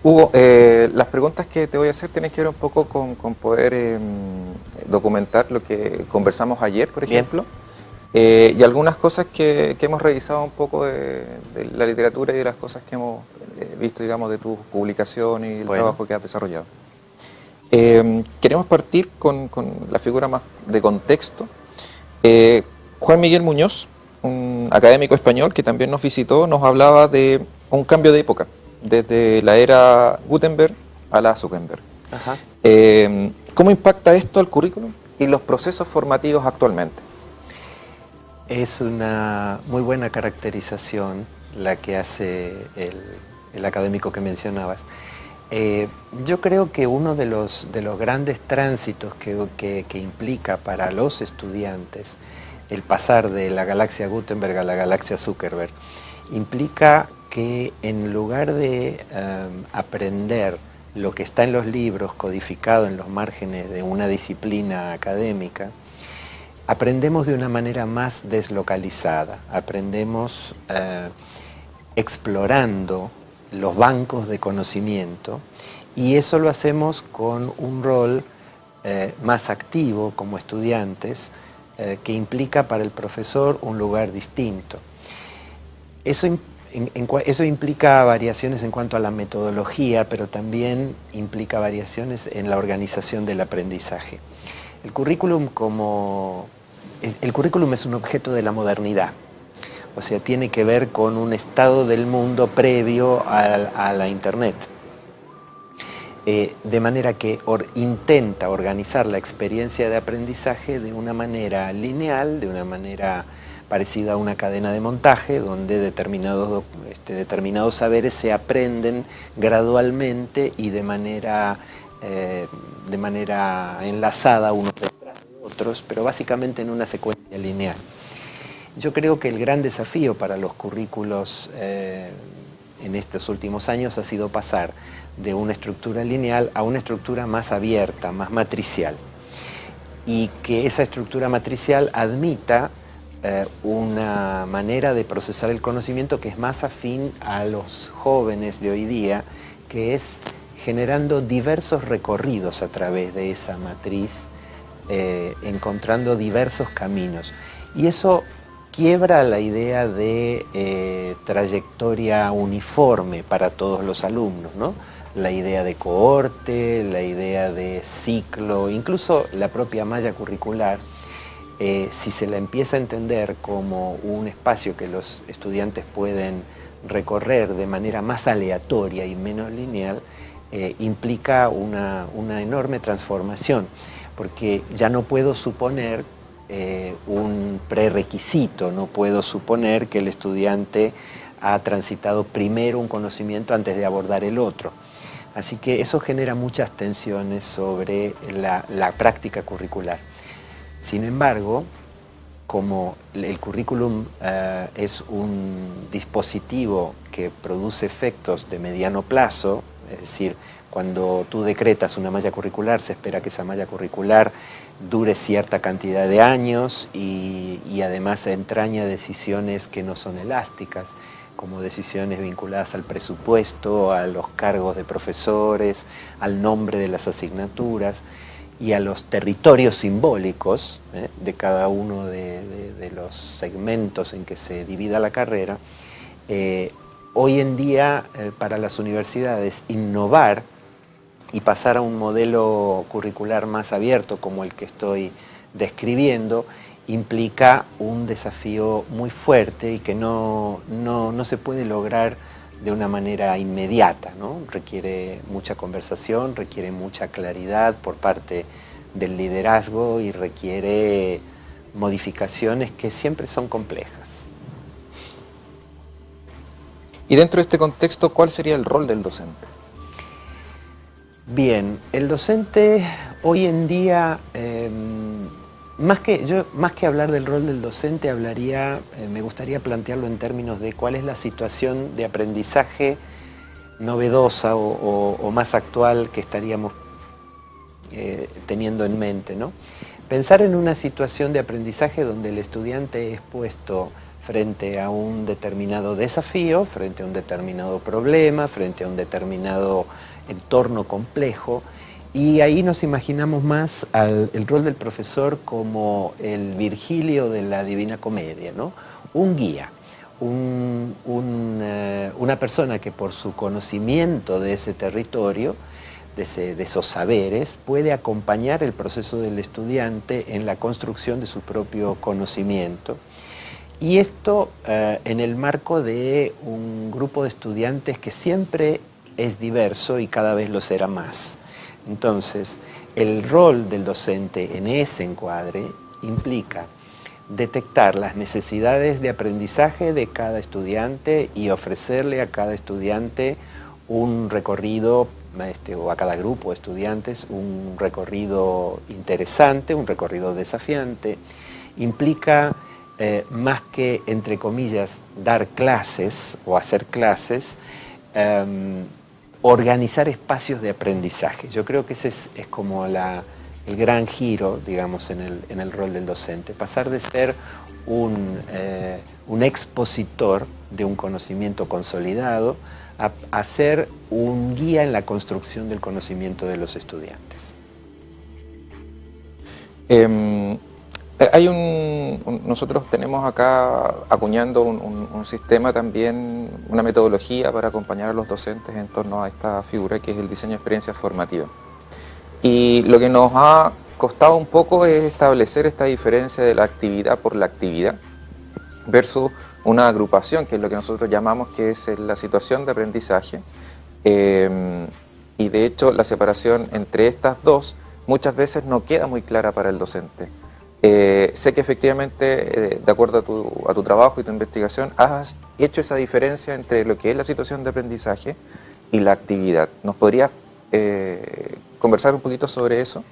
Hugo, las preguntas que te voy a hacer tienen que ver un poco con poder documentar lo que conversamos ayer, por Bien. ejemplo, y algunas cosas que hemos revisado un poco de la literatura y de las cosas que hemos visto, digamos, de tus publicaciones y el Bueno, trabajo que has desarrollado. Queremos partir con la figura más de contexto. Juan Miguel Muñoz, un académico español que también nos visitó, nos hablaba de un cambio de época, desde la era Gutenberg a la Zuckerberg. ajá. ¿Cómo impacta esto al currículum y los procesos formativos actualmente? Es una muy buena caracterización la que hace el académico que mencionabas. Yo creo que uno de los grandes tránsitos que implica para los estudiantes el pasar de la galaxia Gutenberg a la galaxia Zuckerberg implica que en lugar de aprender lo que está en los libros codificado en los márgenes de una disciplina académica, aprendemos de una manera más deslocalizada, aprendemos explorando los bancos de conocimiento y eso lo hacemos con un rol más activo como estudiantes que implica para el profesor un lugar distinto. Eso implica variaciones en cuanto a la metodología, pero también implica variaciones en la organización del aprendizaje. El currículum es un objeto de la modernidad, o sea, tiene que ver con un estado del mundo previo a la Internet. De manera que intenta organizar la experiencia de aprendizaje de una manera lineal, de una manera parecida a una cadena de montaje, donde determinados saberes se aprenden gradualmente y de manera enlazada unos detrás de otros, pero básicamente en una secuencia lineal. Yo creo que el gran desafío para los currículos en estos últimos años ha sido pasar de una estructura lineal a una estructura más abierta, más matricial, y que esa estructura matricial admita una manera de procesar el conocimiento que es más afín a los jóvenes de hoy día, que es generando diversos recorridos a través de esa matriz, encontrando diversos caminos. Y eso quiebra la idea de trayectoria uniforme para todos los alumnos, ¿no? La idea de cohorte, la idea de ciclo, incluso la propia malla curricular. Si se la empieza a entender como un espacio que los estudiantes pueden recorrer de manera más aleatoria y menos lineal, implica una enorme transformación, porque ya no puedo suponer un prerequisito, no puedo suponer que el estudiante ha transitado primero un conocimiento antes de abordar el otro. Así que eso genera muchas tensiones sobre la práctica curricular. Sin embargo, como el currículum es un dispositivo que produce efectos de mediano plazo, es decir, cuando tú decretas una malla curricular, se espera que esa malla curricular dure cierta cantidad de años y además entraña decisiones que no son elásticas, como decisiones vinculadas al presupuesto, a los cargos de profesores, al nombre de las asignaturas y a los territorios simbólicos de cada uno de los segmentos en que se divida la carrera. Hoy en día, para las universidades, innovar y pasar a un modelo curricular más abierto como el que estoy describiendo implica un desafío muy fuerte y que no se puede lograr de una manera inmediata, ¿no? Requiere mucha conversación, requiere mucha claridad por parte del liderazgo y requiere modificaciones que siempre son complejas. Y dentro de este contexto, ¿cuál sería el rol del docente? Bien, el docente hoy en día, más que hablar del rol del docente, me gustaría plantearlo en términos de cuál es la situación de aprendizaje novedosa o más actual que estaríamos teniendo en mente, ¿no? Pensar en una situación de aprendizaje donde el estudiante es puesto frente a un determinado desafío, frente a un determinado problema, frente a un determinado entorno complejo, y ahí nos imaginamos más el rol del profesor como el Virgilio de la Divina Comedia, ¿no? Un guía, una persona que por su conocimiento de ese territorio, de esos saberes, puede acompañar el proceso del estudiante en la construcción de su propio conocimiento. Y esto en el marco de un grupo de estudiantes que siempre es diverso y cada vez lo será más. Entonces, el rol del docente en ese encuadre implica detectar las necesidades de aprendizaje de cada estudiante y ofrecerle a cada estudiante un recorrido, o a cada grupo de estudiantes, un recorrido interesante, un recorrido desafiante. Implica más que, entre comillas, dar clases o hacer clases, organizar espacios de aprendizaje. Yo creo que ese es como el gran giro, digamos, en el rol del docente. Pasar de ser un expositor de un conocimiento consolidado a ser un guía en la construcción del conocimiento de los estudiantes. Nosotros tenemos acá acuñando un sistema también, una metodología para acompañar a los docentes en torno a esta figura que es el diseño de experiencias formativas. Y lo que nos ha costado un poco es establecer esta diferencia de la actividad por la actividad versus una agrupación, que es lo que nosotros llamamos que es la situación de aprendizaje. Y de hecho la separación entre estas dos muchas veces no queda muy clara para el docente. Sé que efectivamente, de acuerdo a tu trabajo y tu investigación, has hecho esa diferencia entre lo que es la situación de aprendizaje y la actividad. ¿Nos podrías conversar un poquito sobre eso?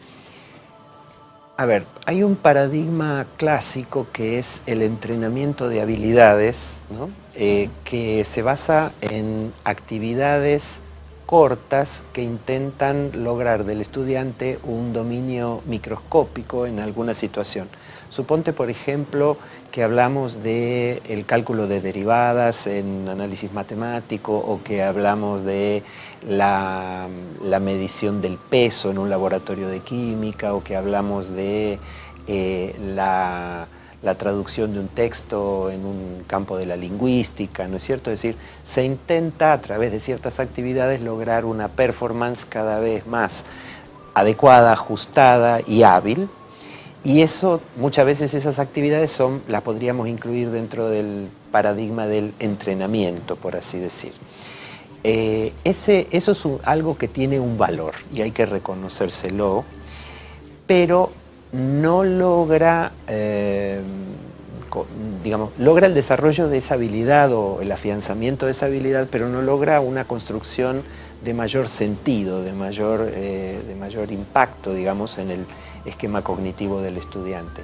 A ver, hay un paradigma clásico que es el entrenamiento de habilidades, ¿no? Que se basa en actividades cortas que intentan lograr del estudiante un dominio microscópico en alguna situación. Suponte, por ejemplo, que hablamos del cálculo de derivadas en análisis matemático o que hablamos de la medición del peso en un laboratorio de química o que hablamos de la traducción de un texto en un campo de la lingüística, ¿no es cierto? Es decir, se intenta a través de ciertas actividades lograr una performance cada vez más adecuada, ajustada y hábil. Y eso, muchas veces esas actividades las podríamos incluir dentro del paradigma del entrenamiento, por así decir. Eso es algo que tiene un valor y hay que reconocérselo, pero no logra, logra el desarrollo de esa habilidad o el afianzamiento de esa habilidad, pero no logra una construcción de mayor sentido, de mayor impacto, digamos, en el esquema cognitivo del estudiante.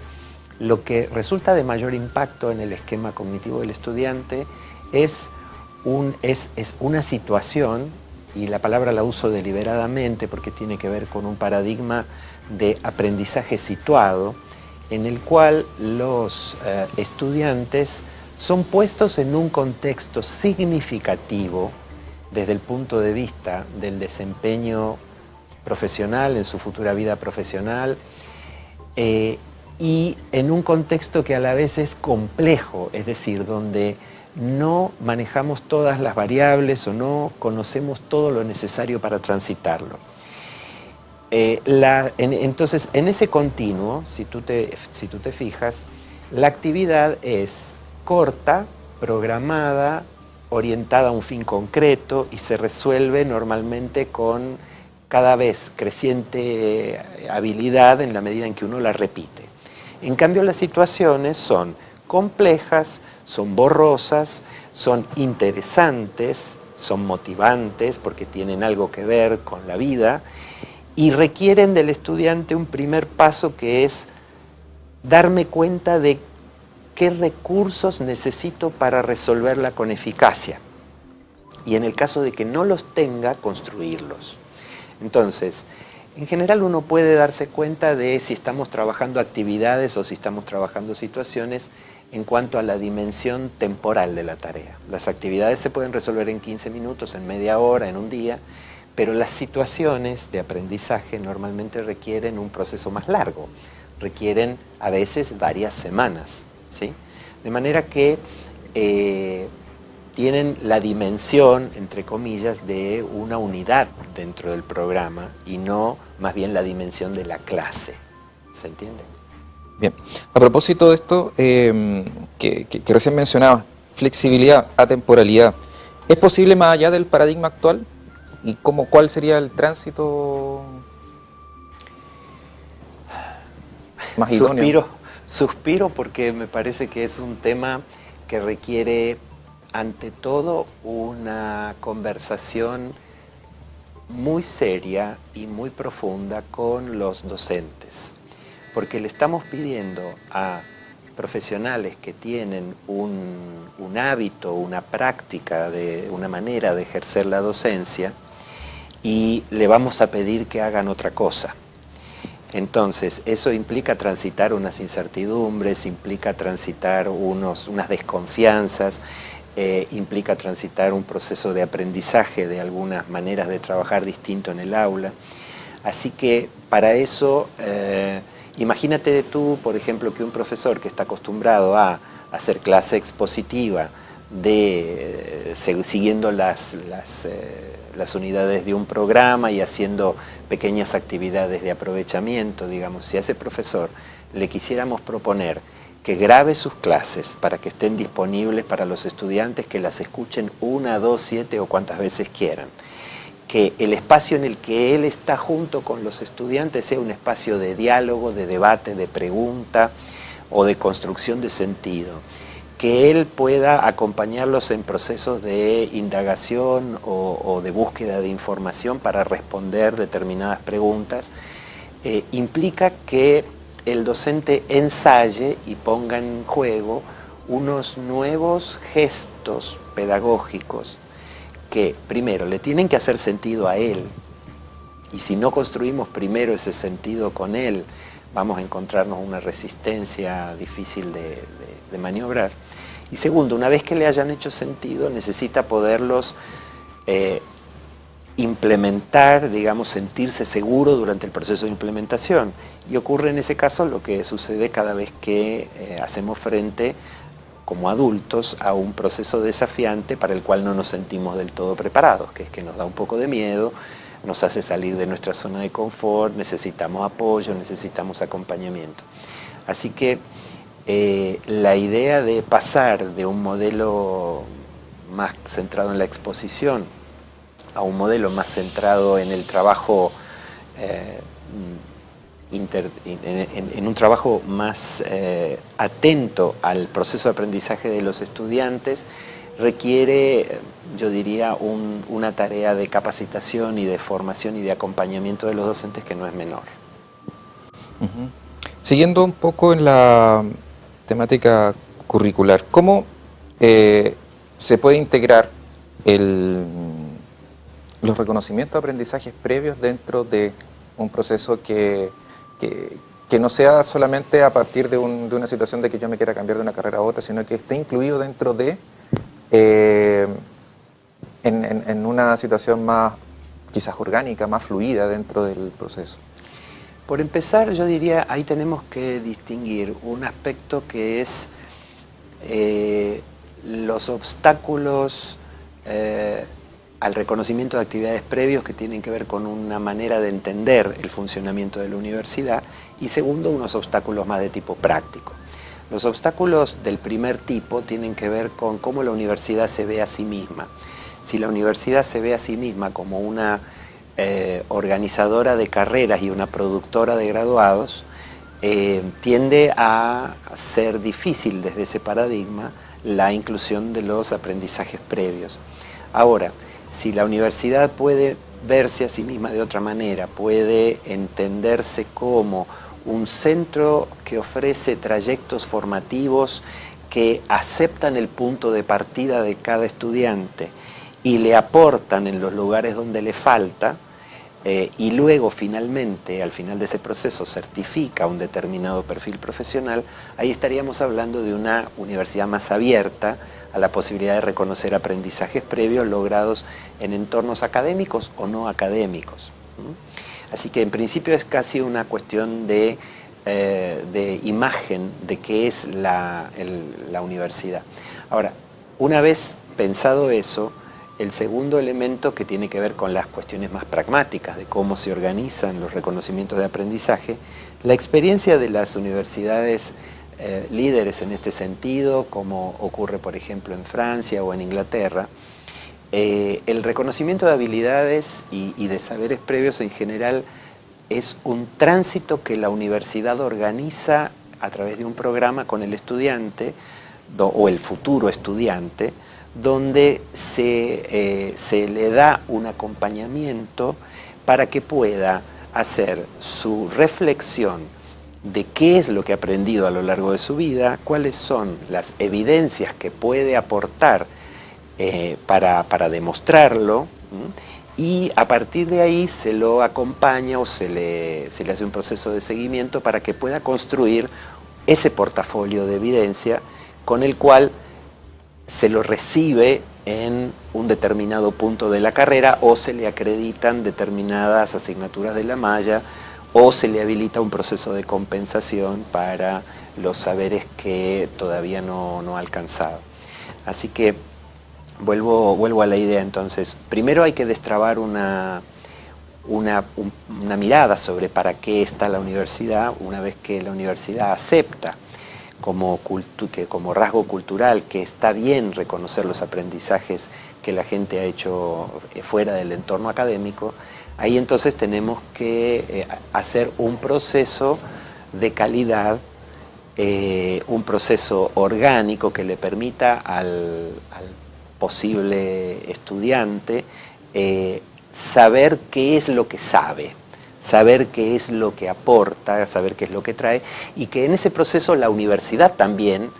Lo que resulta de mayor impacto en el esquema cognitivo del estudiante es una situación, y la palabra la uso deliberadamente porque tiene que ver con un paradigma de aprendizaje situado, en el cual los estudiantes son puestos en un contexto significativo desde el punto de vista del desempeño profesional, en su futura vida profesional, y en un contexto que a la vez es complejo, es decir, donde no manejamos todas las variables o no conocemos todo lo necesario para transitarlo. Entonces, en ese continuo, si tú te fijas, la actividad es corta, programada, orientada a un fin concreto y se resuelve normalmente con cada vez creciente habilidad en la medida en que uno la repite. En cambio, las situaciones son complejas, son borrosas, son interesantes, son motivantes porque tienen algo que ver con la vida y requieren del estudiante un primer paso que es darme cuenta de qué recursos necesito para resolverla con eficacia. Y en el caso de que no los tenga, construirlos. Entonces, en general uno puede darse cuenta de si estamos trabajando actividades o si estamos trabajando situaciones en cuanto a la dimensión temporal de la tarea. Las actividades se pueden resolver en 15 minutos, en media hora, en un día, pero las situaciones de aprendizaje normalmente requieren un proceso más largo, requieren a veces varias semanas, ¿sí? De manera que tienen la dimensión, entre comillas, de una unidad dentro del programa y no más bien la dimensión de la clase. ¿Se entiende? Bien, a propósito de esto que recién mencionaba, flexibilidad, atemporalidad, ¿es posible más allá del paradigma actual? ¿Y cuál sería el tránsito más idóneo? Suspiro porque me parece que es un tema que requiere, ante todo, una conversación muy seria y muy profunda con los docentes. Porque le estamos pidiendo a profesionales que tienen un hábito, una práctica, una manera de ejercer la docencia, y le vamos a pedir que hagan otra cosa. Entonces, eso implica transitar unas incertidumbres, implica transitar unas desconfianzas, implica transitar un proceso de aprendizaje de algunas maneras de trabajar distinto en el aula. Así que para eso, imagínate tú, por ejemplo, que un profesor que está acostumbrado a hacer clase expositiva, siguiendo las unidades de un programa y haciendo pequeñas actividades de aprovechamiento, digamos, si a ese profesor le quisiéramos proponer que grabe sus clases para que estén disponibles para los estudiantes, que las escuchen 1, 2, 7 o cuantas veces quieran, que el espacio en el que él está junto con los estudiantes sea un espacio de diálogo, de debate, de pregunta o de construcción de sentido, que él pueda acompañarlos en procesos de indagación o de búsqueda de información para responder determinadas preguntas, implica que el docente ensaye y ponga en juego unos nuevos gestos pedagógicos que, primero, le tienen que hacer sentido a él, y si no construimos primero ese sentido con él, vamos a encontrarnos una resistencia difícil de maniobrar. Y segundo, una vez que le hayan hecho sentido, necesita poderlos implementar, digamos, sentirse seguro durante el proceso de implementación. Y ocurre en ese caso lo que sucede cada vez que hacemos frente, como adultos, a un proceso desafiante para el cual no nos sentimos del todo preparados, que es que nos da un poco de miedo, nos hace salir de nuestra zona de confort, necesitamos apoyo, necesitamos acompañamiento. Así que la idea de pasar de un modelo más centrado en la exposición a un modelo más centrado en el trabajo, en un trabajo más atento al proceso de aprendizaje de los estudiantes, requiere, yo diría, una tarea de capacitación y de formación y de acompañamiento de los docentes que no es menor. Uh-huh. Siguiendo un poco en la temática curricular, ¿cómo se puede integrar los reconocimientos de aprendizajes previos dentro de un proceso que no sea solamente a partir de una situación de que yo me quiera cambiar de una carrera a otra, sino que esté incluido dentro de en una situación más quizás orgánica, más fluida dentro del proceso? Por empezar, yo diría, ahí tenemos que distinguir un aspecto que es los obstáculos al reconocimiento de actividades previos que tienen que ver con una manera de entender el funcionamiento de la universidad, y segundo, unos obstáculos más de tipo práctico. Los obstáculos del primer tipo tienen que ver con cómo la universidad se ve a sí misma. Si la universidad se ve a sí misma como una organizadora de carreras y una productora de graduados, tiende a ser difícil desde ese paradigma la inclusión de los aprendizajes previos. Ahora, si la universidad puede verse a sí misma de otra manera, puede entenderse como un centro que ofrece trayectos formativos que aceptan el punto de partida de cada estudiante y le aportan en los lugares donde le falta, y luego finalmente, al final de ese proceso, certifica un determinado perfil profesional, ahí estaríamos hablando de una universidad más abierta a la posibilidad de reconocer aprendizajes previos logrados en entornos académicos o no académicos. Así que en principio es casi una cuestión de imagen de qué es la universidad. Ahora, una vez pensado eso, el segundo elemento que tiene que ver con las cuestiones más pragmáticas de cómo se organizan los reconocimientos de aprendizaje, la experiencia de las universidades líderes en este sentido, como ocurre por ejemplo en Francia o en Inglaterra, el reconocimiento de habilidades y de saberes previos en general es un tránsito que la universidad organiza a través de un programa con el estudiante o el futuro estudiante, donde se le da un acompañamiento para que pueda hacer su reflexión de qué es lo que ha aprendido a lo largo de su vida, cuáles son las evidencias que puede aportar para demostrarlo, y a partir de ahí se lo acompaña o se le hace un proceso de seguimiento para que pueda construir ese portafolio de evidencia con el cual se lo recibe en un determinado punto de la carrera o se le acreditan determinadas asignaturas de la malla o se le habilita un proceso de compensación para los saberes que todavía no ha alcanzado. Así que vuelvo a la idea entonces. Primero hay que destrabar una mirada sobre para qué está la universidad una vez que la universidad acepta como rasgo cultural que está bien reconocer los aprendizajes que la gente ha hecho fuera del entorno académico. Ahí entonces tenemos que hacer un proceso de calidad, un proceso orgánico que le permita al posible estudiante saber qué es lo que sabe, saber qué es lo que aporta, saber qué es lo que trae, y que en ese proceso la universidad también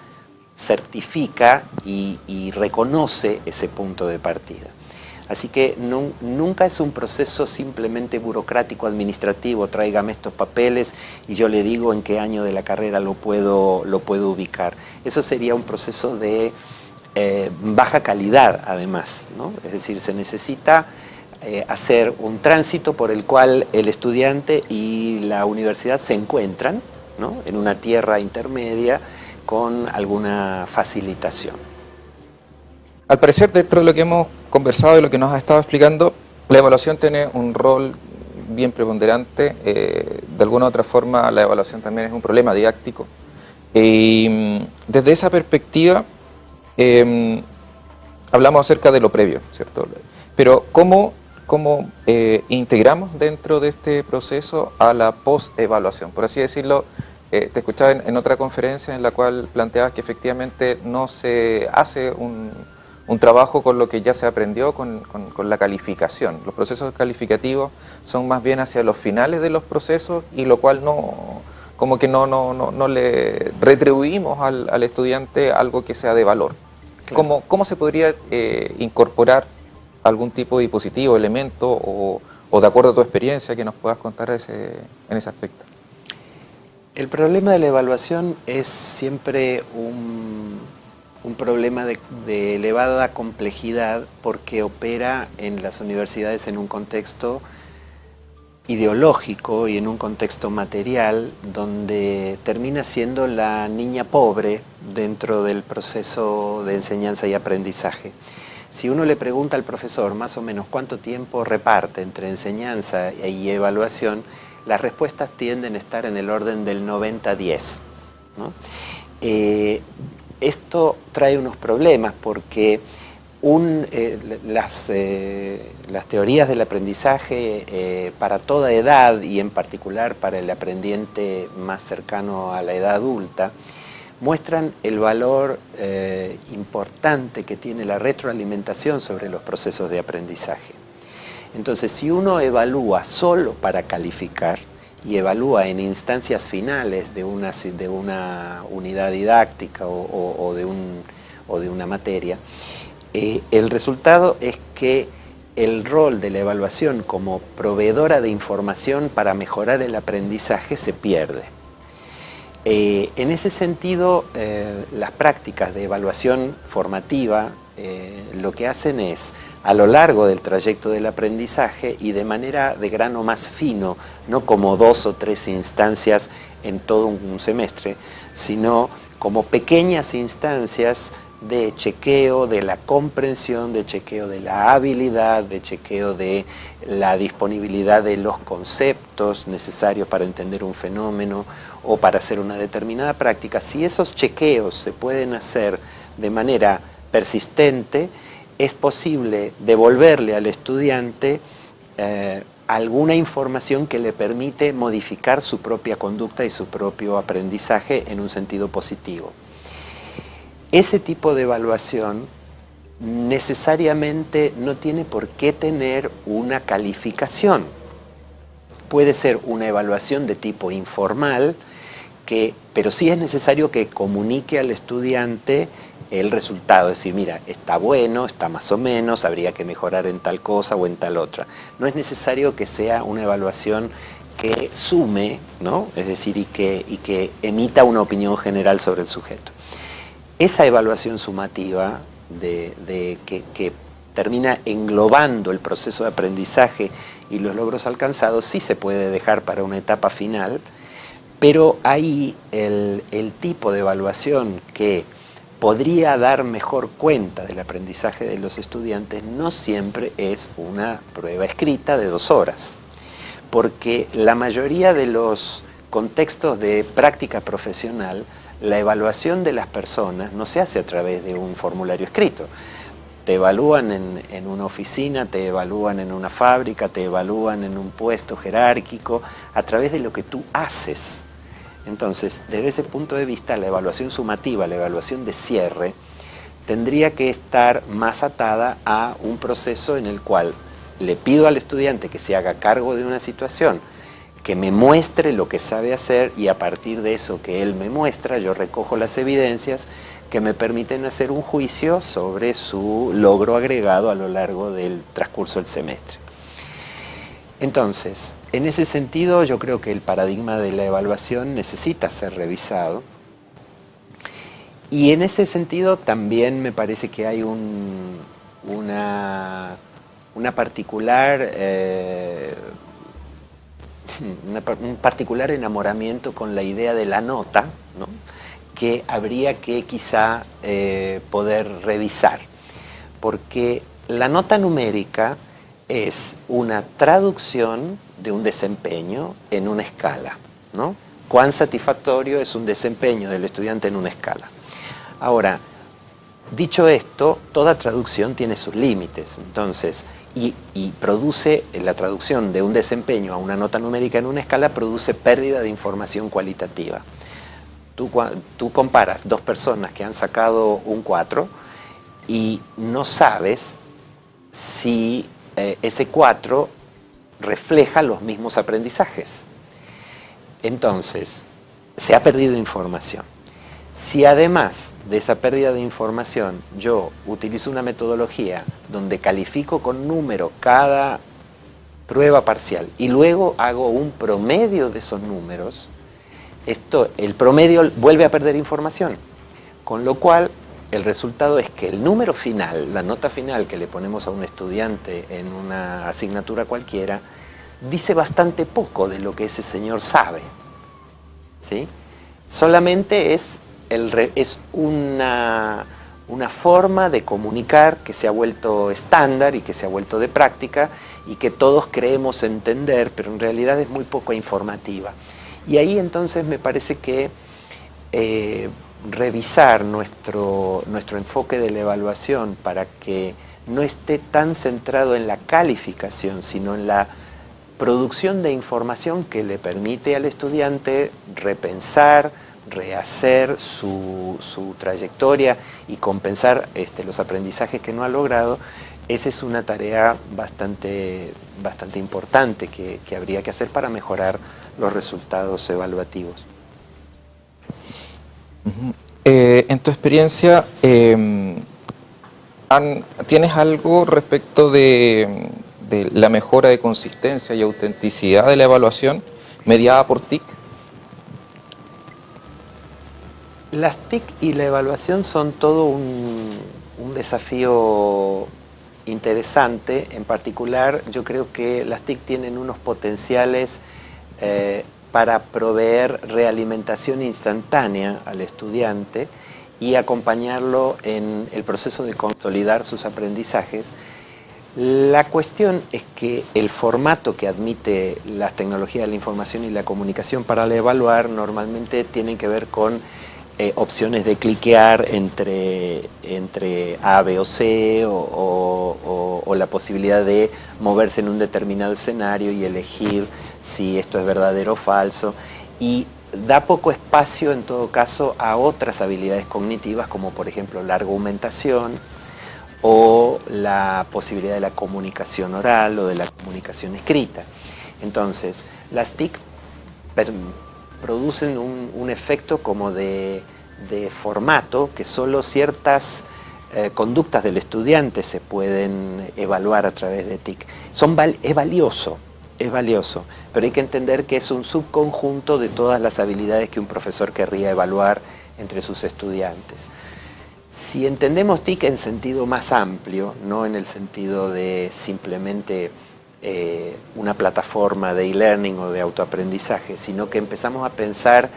certifica y reconoce ese punto de partida. Así que nunca es un proceso simplemente burocrático, administrativo, tráigame estos papeles y yo le digo en qué año de la carrera lo puedo ubicar. Eso sería un proceso de baja calidad además, ¿no? Es decir, se necesita hacer un tránsito por el cual el estudiante y la universidad se encuentran, ¿no?, en una tierra intermedia con alguna facilitación. Al parecer, dentro de lo que hemos conversado y lo que nos has estado explicando, la evaluación tiene un rol bien preponderante. De alguna u otra forma, la evaluación también es un problema didáctico. Desde esa perspectiva, hablamos acerca de lo previo, ¿cierto? Pero ¿cómo integramos dentro de este proceso a la post-evaluación? Por así decirlo, te escuchaba en otra conferencia en la cual planteabas que efectivamente no se hace un trabajo con lo que ya se aprendió con la calificación. Los procesos calificativos son más bien hacia los finales de los procesos, y lo cual no le retribuimos al estudiante algo que sea de valor. Claro. ¿Cómo se podría incorporar algún tipo de dispositivo, elemento o de acuerdo a tu experiencia que nos puedas contar en ese aspecto? El problema de la evaluación es siempre un problema de elevada complejidad porque opera en las universidades en un contexto ideológico y en un contexto material donde termina siendo la niña pobre dentro del proceso de enseñanza y aprendizaje. Si uno le pregunta al profesor más o menos cuánto tiempo reparte entre enseñanza y evaluación, las respuestas tienden a estar en el orden del 90-10, ¿no? Esto trae unos problemas porque las teorías del aprendizaje para toda edad y en particular para el aprendiente más cercano a la edad adulta muestran el valor importante que tiene la retroalimentación sobre los procesos de aprendizaje. Entonces, si uno evalúa solo para calificar y evalúa en instancias finales de una unidad didáctica o de una materia, el resultado es que el rol de la evaluación como proveedora de información para mejorar el aprendizaje se pierde. En ese sentido, las prácticas de evaluación formativa lo que hacen es, a lo largo del trayecto del aprendizaje y de manera de grano más fino, no como 2 o 3 instancias en todo un semestre, sino como pequeñas instancias de chequeo de la comprensión, de chequeo de la habilidad, de chequeo de la disponibilidad de los conceptos necesarios para entender un fenómeno o para hacer una determinada práctica. Si esos chequeos se pueden hacer de manera persistente, es posible devolverle al estudiante alguna información que le permite modificar su propia conducta y su propio aprendizaje en un sentido positivo. Ese tipo de evaluación necesariamente no tiene por qué tener una calificación. Puede ser una evaluación de tipo informal, pero sí es necesario que comunique al estudiante el resultado, es decir, mira, está bueno, está más o menos, habría que mejorar en tal cosa o en tal otra. No es necesario que sea una evaluación que sume, ¿no? Es decir, y que emita una opinión general sobre el sujeto. Esa evaluación sumativa que termina englobando el proceso de aprendizaje y los logros alcanzados sí se puede dejar para una etapa final, pero ahí el tipo de evaluación que podría dar mejor cuenta del aprendizaje de los estudiantes no siempre es una prueba escrita de 2 horas, porque la mayoría de los contextos de práctica profesional, la evaluación de las personas no se hace a través de un formulario escrito. Te evalúan en una oficina, te evalúan en una fábrica, te evalúan en un puesto jerárquico, a través de lo que tú haces. Entonces, desde ese punto de vista, la evaluación sumativa, la evaluación de cierre, tendría que estar más atada a un proceso en el cual le pido al estudiante que se haga cargo de una situación, que me muestre lo que sabe hacer y a partir de eso que él me muestra, yo recojo las evidencias que me permiten hacer un juicio sobre su logro agregado a lo largo del transcurso del semestre. Entonces, en ese sentido yo creo que el paradigma de la evaluación necesita ser revisado y en ese sentido también me parece que hay un particular enamoramiento con la idea de la nota, ¿no? Que habría que quizá poder revisar, porque la nota numérica es una traducción de un desempeño en una escala, ¿no? Cuán satisfactorio es un desempeño del estudiante en una escala. Ahora, dicho esto, toda traducción tiene sus límites, entonces, y produce la traducción de un desempeño a una nota numérica en una escala, produce pérdida de información cualitativa. Tú comparas 2 personas que han sacado un 4 y no sabes si ese 4 refleja los mismos aprendizajes. Entonces, se ha perdido información. Si además de esa pérdida de información yo utilizo una metodología donde califico con número cada prueba parcial y luego hago un promedio de esos números, el promedio vuelve a perder información, con lo cual el resultado es que el número final, la nota final que le ponemos a un estudiante en una asignatura cualquiera, dice bastante poco de lo que ese señor sabe, ¿sí? Solamente es una forma de comunicar que se ha vuelto estándar y que se ha vuelto de práctica y que todos creemos entender, pero en realidad es muy poco informativa. Y ahí entonces me parece que revisar nuestro enfoque de la evaluación para que no esté tan centrado en la calificación, sino en la producción de información que le permite al estudiante repensar, rehacer su trayectoria y compensar los aprendizajes que no ha logrado. Esa es una tarea bastante importante que habría que hacer para mejorar los resultados evaluativos. En tu experiencia, ¿Tienes algo respecto de la mejora de consistencia y autenticidad de la evaluación mediada por TIC? Las TIC y la evaluación son todo un desafío interesante. En particular, yo creo que las TIC tienen unos potenciales para proveer realimentación instantánea al estudiante y acompañarlo en el proceso de consolidar sus aprendizajes. La cuestión es que el formato que admite las tecnologías de la información y la comunicación para evaluar normalmente tienen que ver con opciones de cliquear entre A, B o C o la posibilidad de moverse en un determinado escenario y elegir si esto es verdadero o falso, y da poco espacio en todo caso a otras habilidades cognitivas como por ejemplo la argumentación o la posibilidad de la comunicación oral o de la comunicación escrita. Entonces, las TIC producen un efecto como de formato que solo ciertas conductas del estudiante se pueden evaluar a través de TIC. Es valioso, pero hay que entender que es un subconjunto de todas las habilidades que un profesor querría evaluar entre sus estudiantes. Si entendemos TIC en sentido más amplio, no en el sentido de simplemente una plataforma de e-learning o de autoaprendizaje, sino que empezamos a pensar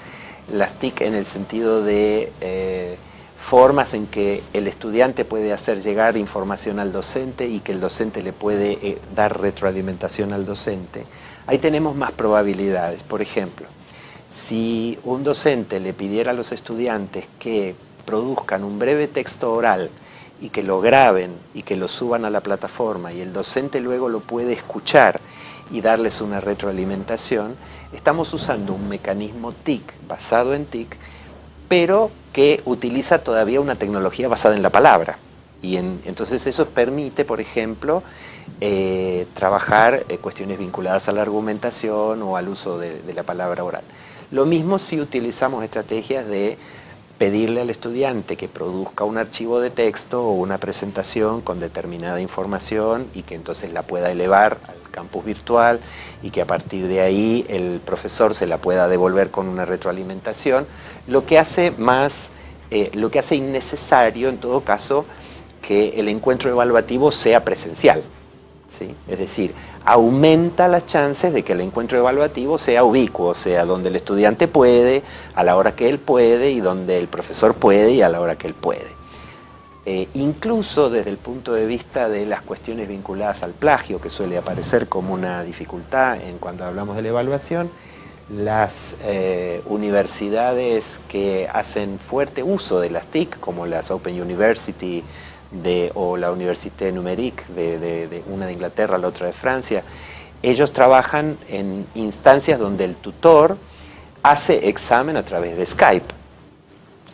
las TIC en el sentido de formas en que el estudiante puede hacer llegar información al docente y que el docente le puede dar retroalimentación al docente, ahí tenemos más probabilidades. Por ejemplo, si un docente le pidiera a los estudiantes que produzcan un breve texto oral y que lo graben y que lo suban a la plataforma y el docente luego lo puede escuchar y darles una retroalimentación, estamos usando un mecanismo TIC, basado en TIC, pero que utiliza todavía una tecnología basada en la palabra. Entonces eso permite, por ejemplo, trabajar cuestiones vinculadas a la argumentación o al uso de la palabra oral. Lo mismo si utilizamos estrategias de pedirle al estudiante que produzca un archivo de texto o una presentación con determinada información y que entonces la pueda elevar al campus virtual y que a partir de ahí el profesor se la pueda devolver con una retroalimentación, lo que hace innecesario en todo caso que el encuentro evaluativo sea presencial, ¿sí? Es decir, aumenta las chances de que el encuentro evaluativo sea ubicuo, o sea, donde el estudiante puede, a la hora que él puede, y donde el profesor puede y a la hora que él puede. Incluso desde el punto de vista de las cuestiones vinculadas al plagio, que suele aparecer como una dificultad cuando hablamos de la evaluación, las universidades que hacen fuerte uso de las TIC, como las Open University o la Université Numérique, una de Inglaterra, la otra de Francia, ellos trabajan en instancias donde el tutor hace examen a través de Skype,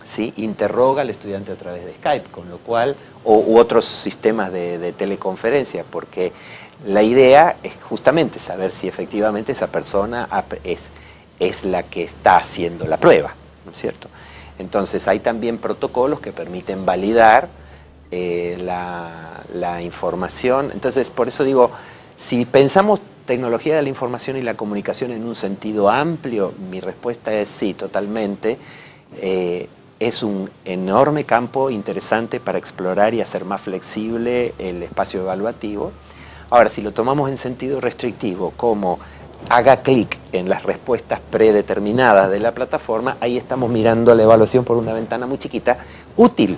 ¿sí? Interroga al estudiante a través de Skype, con lo cual, u otros sistemas de teleconferencia, porque la idea es justamente saber si efectivamente esa persona es la que está haciendo la prueba, ¿no es cierto? Entonces hay también protocolos que permiten validar la información. Entonces, por eso digo, si pensamos tecnología de la información y la comunicación en un sentido amplio, mi respuesta es sí, totalmente. Es un enorme campo interesante para explorar y hacer más flexible el espacio evaluativo. Ahora, si lo tomamos en sentido restrictivo, como haga clic en las respuestas predeterminadas de la plataforma, ahí estamos mirando la evaluación por una ventana muy chiquita, útil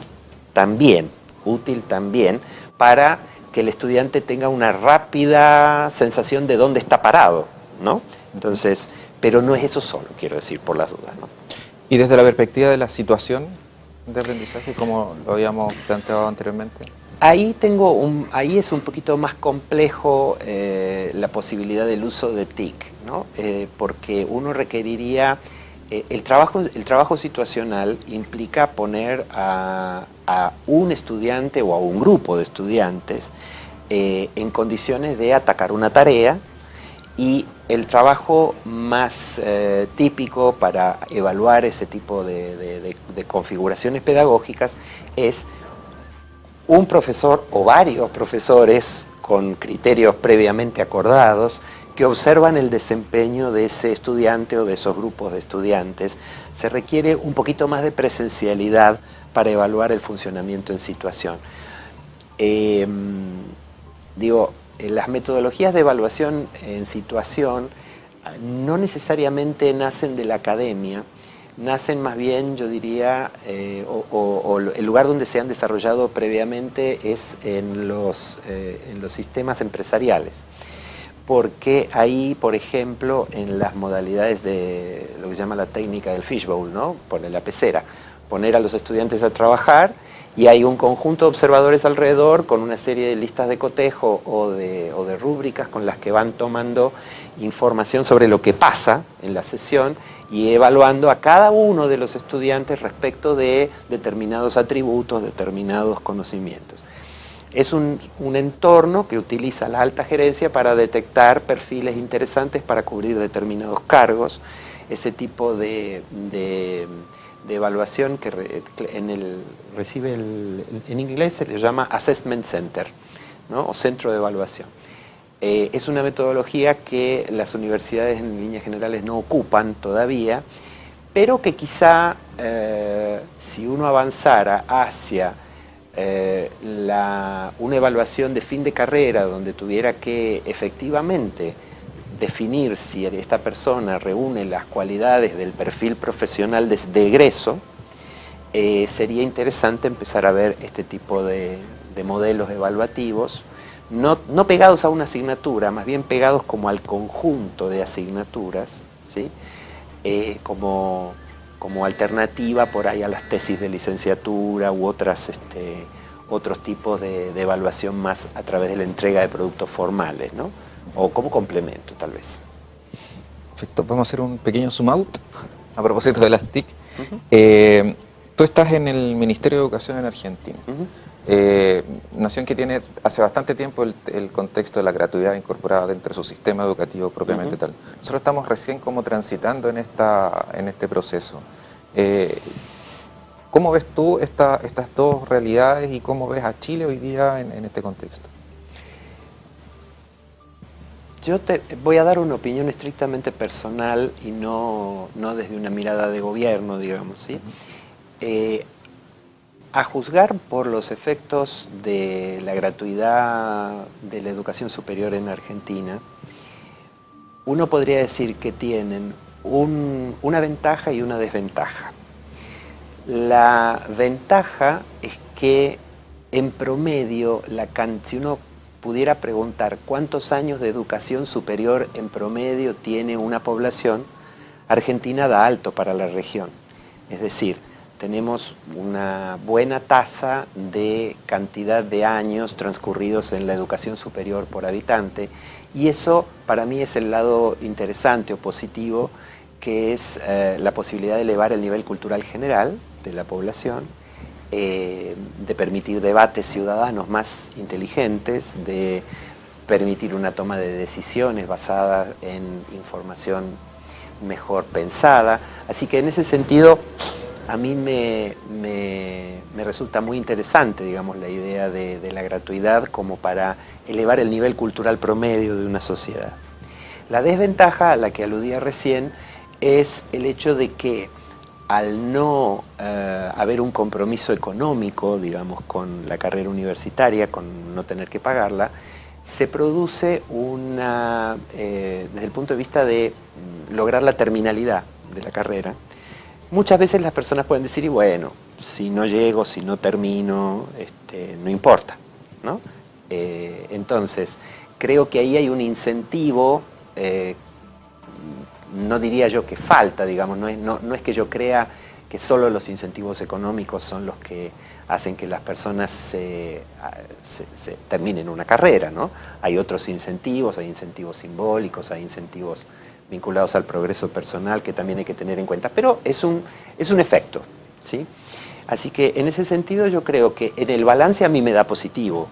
también para que el estudiante tenga una rápida sensación de dónde está parado, ¿no? Entonces, pero no es eso solo, quiero decir, por las dudas, ¿no? Y desde la perspectiva de la situación de aprendizaje, como lo habíamos planteado anteriormente. Ahí es un poquito más complejo la posibilidad del uso de TIC, ¿no? Porque uno requeriría, el trabajo situacional implica poner a un estudiante o a un grupo de estudiantes en condiciones de atacar una tarea, y el trabajo más típico para evaluar ese tipo de configuraciones pedagógicas es un profesor o varios profesores con criterios previamente acordados que observan el desempeño de ese estudiante o de esos grupos de estudiantes. Se requiere un poquito más de presencialidad para evaluar el funcionamiento en situación. Las metodologías de evaluación en situación no necesariamente nacen de la academia, nacen más bien, yo diría, el lugar donde se han desarrollado previamente es en los sistemas empresariales. Porque ahí, por ejemplo, en las modalidades de lo que se llama la técnica del fishbowl, ¿no? Poner la pecera, poner a los estudiantes a trabajar, y hay un conjunto de observadores alrededor con una serie de listas de cotejo o de rúbricas con las que van tomando información sobre lo que pasa en la sesión y evaluando a cada uno de los estudiantes respecto de determinados atributos, determinados conocimientos. Es un entorno que utiliza la alta gerencia para detectar perfiles interesantes para cubrir determinados cargos. Ese tipo de evaluación que recibe en inglés se le llama Assessment Center, ¿no? O centro de evaluación. Es una metodología que las universidades en líneas generales no ocupan todavía, pero que quizá si uno avanzara hacia una evaluación de fin de carrera donde tuviera que efectivamente definir si esta persona reúne las cualidades del perfil profesional de egreso, sería interesante empezar a ver este tipo de modelos evaluativos, no pegados a una asignatura, más bien pegados como al conjunto de asignaturas, ¿sí? Como alternativa por ahí a las tesis de licenciatura u otros tipos de evaluación más a través de la entrega de productos formales, ¿no? O como complemento, tal vez. Perfecto, vamos a hacer un pequeño zoom out a propósito de las TIC. Tú estás en el Ministerio de Educación en Argentina, nación que tiene hace bastante tiempo el contexto de la gratuidad incorporada dentro de su sistema educativo propiamente tal. Nosotros estamos recién como transitando en este proceso. ¿Cómo ves tú estas dos realidades y cómo ves a Chile hoy día en este contexto? Yo te voy a dar una opinión estrictamente personal y no desde una mirada de gobierno, digamos, ¿sí? A juzgar por los efectos de la gratuidad de la educación superior en Argentina, uno podría decir que tienen una ventaja y una desventaja. La ventaja es que en promedio, si uno pudiera preguntar cuántos años de educación superior en promedio tiene una población, Argentina da alto para la región. Es decir, tenemos una buena tasa de cantidad de años transcurridos en la educación superior por habitante, y eso para mí es el lado interesante o positivo, que es la posibilidad de elevar el nivel cultural general de la población, de permitir debates ciudadanos más inteligentes, de permitir una toma de decisiones basada en información mejor pensada. Así que en ese sentido a mí me resulta muy interesante, digamos, la idea de la gratuidad como para elevar el nivel cultural promedio de una sociedad. La desventaja a la que aludía recién es el hecho de que al no haber un compromiso económico, digamos, con la carrera universitaria, con no tener que pagarla, se produce desde el punto de vista de lograr la terminalidad de la carrera. Muchas veces las personas pueden decir, y bueno, si no llego, si no termino, no importa, ¿no? Entonces, creo que ahí hay un incentivo, no diría yo que falta, digamos, no es que yo crea que solo los incentivos económicos son los que hacen que las personas se terminen una carrera, ¿no? Hay otros incentivos, hay incentivos simbólicos, hay incentivos vinculados al progreso personal que también hay que tener en cuenta, pero es un efecto, ¿sí? Así que en ese sentido yo creo que en el balance a mí me da positivo,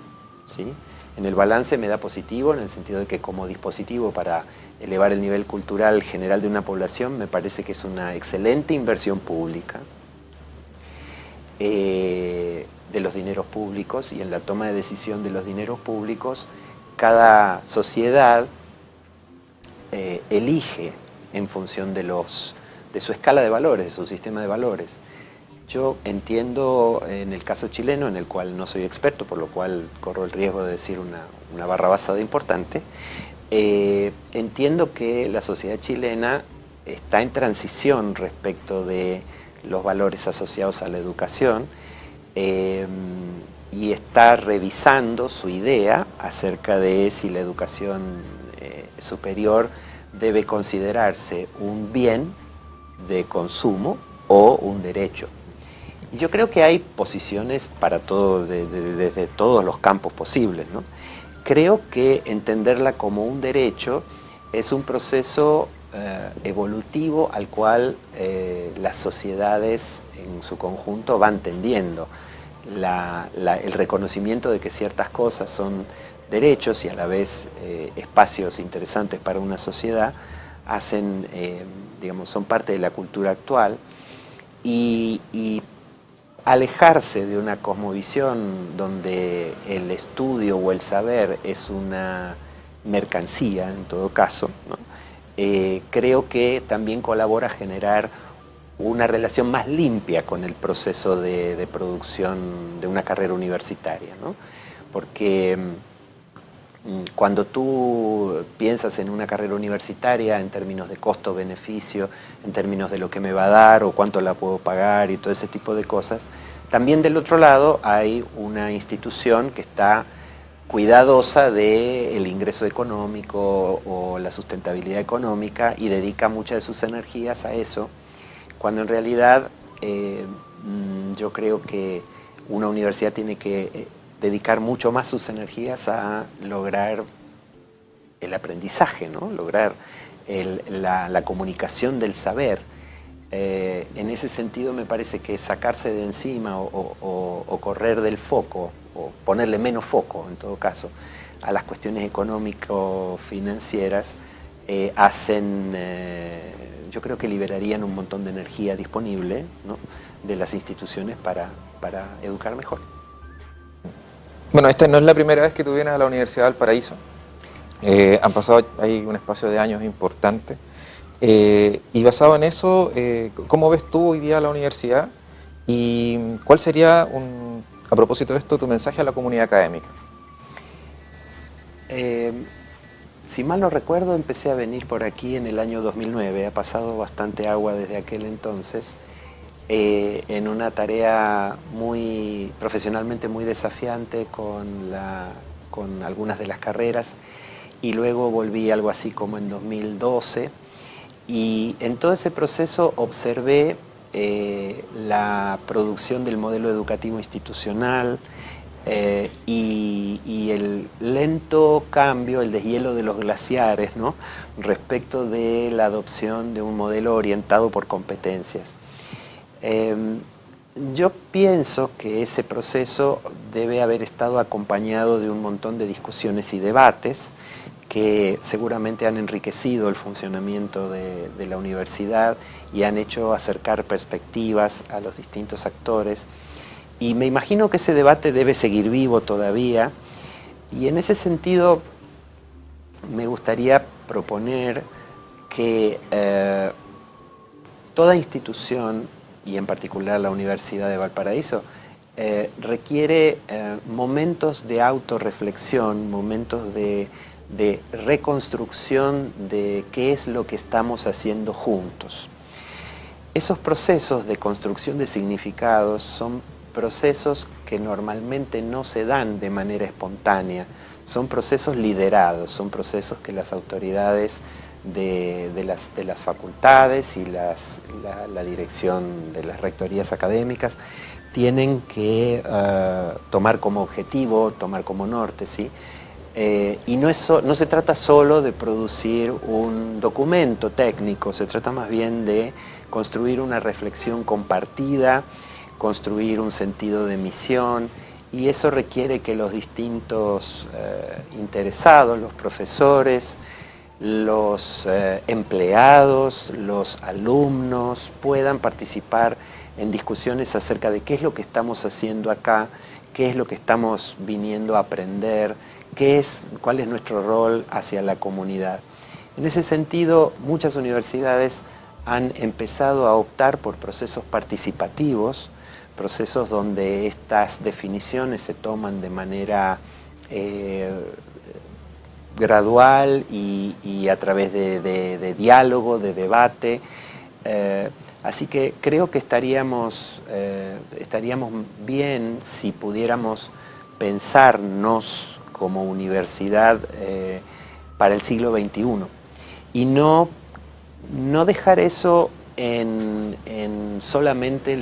¿sí? En el balance me da positivo en el sentido de que como dispositivo para elevar el nivel cultural general de una población me parece que es una excelente inversión pública. de los dineros públicos, y en la toma de decisión de los dineros públicos, cada sociedad elige en función de su escala de valores, de su sistema de valores. Yo entiendo, en el caso chileno, en el cual no soy experto, por lo cual corro el riesgo de decir una barrabasada importante, entiendo que la sociedad chilena está en transición respecto de los valores asociados a la educación, y está revisando su idea acerca de si la educación superior debe considerarse un bien de consumo o un derecho. Y yo creo que hay posiciones para todo, desde todos los campos posibles, ¿no? Creo que entenderla como un derecho es un proceso evolutivo al cual las sociedades en su conjunto van tendiendo. El reconocimiento de que ciertas cosas son derechos y a la vez espacios interesantes para una sociedad digamos, son parte de la cultura actual, y alejarse de una cosmovisión donde el estudio o el saber es una mercancía, en todo caso, ¿no? Creo que también colabora a generar una relación más limpia con el proceso de producción de una carrera universitaria, ¿no? Porque cuando tú piensas en una carrera universitaria en términos de costo-beneficio, en términos de lo que me va a dar o cuánto la puedo pagar y todo ese tipo de cosas, también del otro lado hay una institución que está cuidadosa del ingreso económico o la sustentabilidad económica y dedica muchas de sus energías a eso, cuando en realidad yo creo que una universidad tiene que dedicar mucho más sus energías a lograr el aprendizaje, ¿no? Lograr la comunicación del saber. En ese sentido me parece que sacarse de encima o correr del foco, o ponerle menos foco en todo caso, a las cuestiones económico-financieras, yo creo que liberarían un montón de energía disponible, ¿no?, de las instituciones para educar mejor. Bueno, esta no es la primera vez que tú vienes a la Universidad de Valparaíso. Han pasado ahí un espacio de años importante. Y basado en eso, ¿cómo ves tú hoy día la universidad? ¿Y cuál sería, a propósito de esto, tu mensaje a la comunidad académica? Si mal no recuerdo, empecé a venir por aquí en el año 2009. Ha pasado bastante agua desde aquel entonces. En una tarea profesionalmente muy desafiante con algunas de las carreras, y luego volví algo así como en 2012, y en todo ese proceso observé la producción del modelo educativo institucional y el lento cambio, el deshielo de los glaciares, ¿no?, respecto de la adopción de un modelo orientado por competencias. Yo pienso que ese proceso debe haber estado acompañado de un montón de discusiones y debates que seguramente han enriquecido el funcionamiento de la universidad y han hecho acercar perspectivas a los distintos actores. Y me imagino que ese debate debe seguir vivo todavía, y en ese sentido me gustaría proponer que toda institución, y en particular la Universidad de Valparaíso, requiere momentos de autorreflexión, momentos de reconstrucción de qué es lo que estamos haciendo juntos. Esos procesos de construcción de significados son procesos que normalmente no se dan de manera espontánea, son procesos liderados, son procesos que las autoridades de las facultades y la dirección de las rectorías académicas tienen que tomar como objetivo, tomar como norte, ¿sí? Y no se trata solo de producir un documento técnico, se trata más bien de construir una reflexión compartida, construir un sentido de misión, y eso requiere que los distintos interesados, los profesores, los empleados, los alumnos, puedan participar en discusiones acerca de qué es lo que estamos haciendo acá, qué es lo que estamos viniendo a aprender, cuál es nuestro rol hacia la comunidad. En ese sentido, muchas universidades han empezado a optar por procesos participativos, procesos donde estas definiciones se toman de manera gradual y a través de diálogo, de debate. Así que creo que estaríamos bien si pudiéramos pensarnos como universidad para el siglo XXI y no dejar eso en solamente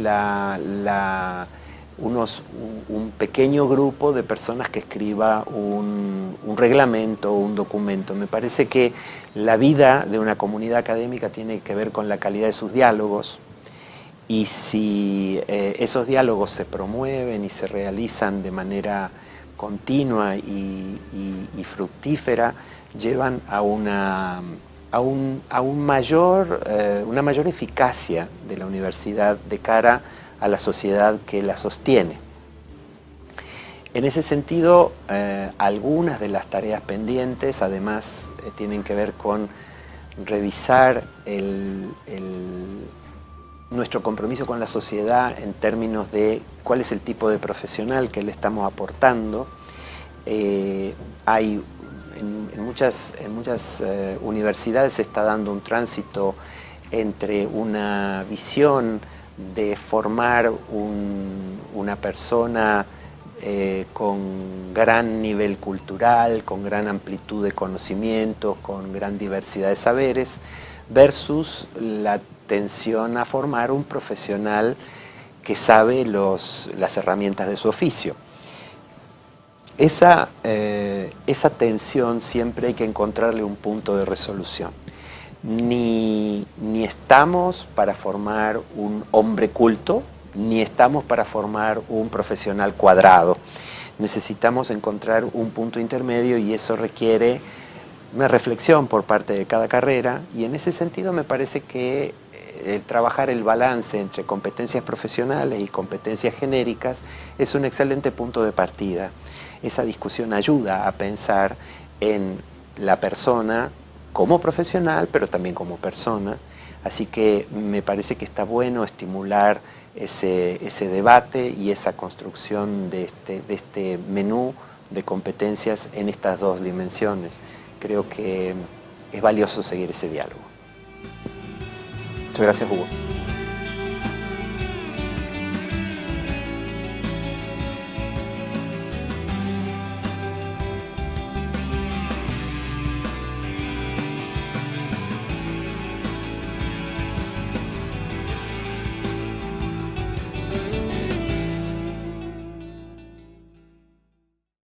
un pequeño grupo de personas que escriba un reglamento o un documento. Me parece que la vida de una comunidad académica tiene que ver con la calidad de sus diálogos, y si esos diálogos se promueven y se realizan de manera continua y fructífera, llevan a una mayor eficacia de la universidad de cara a la sociedad que la sostiene. En ese sentido, algunas de las tareas pendientes además tienen que ver con revisar nuestro compromiso con la sociedad en términos de cuál es el tipo de profesional que le estamos aportando. En muchas universidades se está dando un tránsito entre una visión de formar una persona con gran nivel cultural, con gran amplitud de conocimientos, con gran diversidad de saberes, versus la tensión a formar un profesional que sabe las herramientas de su oficio. Esa tensión siempre hay que encontrarle un punto de resolución. Ni estamos para formar un hombre culto, ni estamos para formar un profesional cuadrado. Necesitamos encontrar un punto intermedio, y eso requiere una reflexión por parte de cada carrera, y en ese sentido me parece que trabajar el balance entre competencias profesionales y competencias genéricas es un excelente punto de partida. Esa discusión ayuda a pensar en la persona como profesional, pero también como persona. Así que me parece que está bueno estimular ese debate y esa construcción de este menú de competencias en estas dos dimensiones. Creo que es valioso seguir ese diálogo. Muchas gracias, Hugo.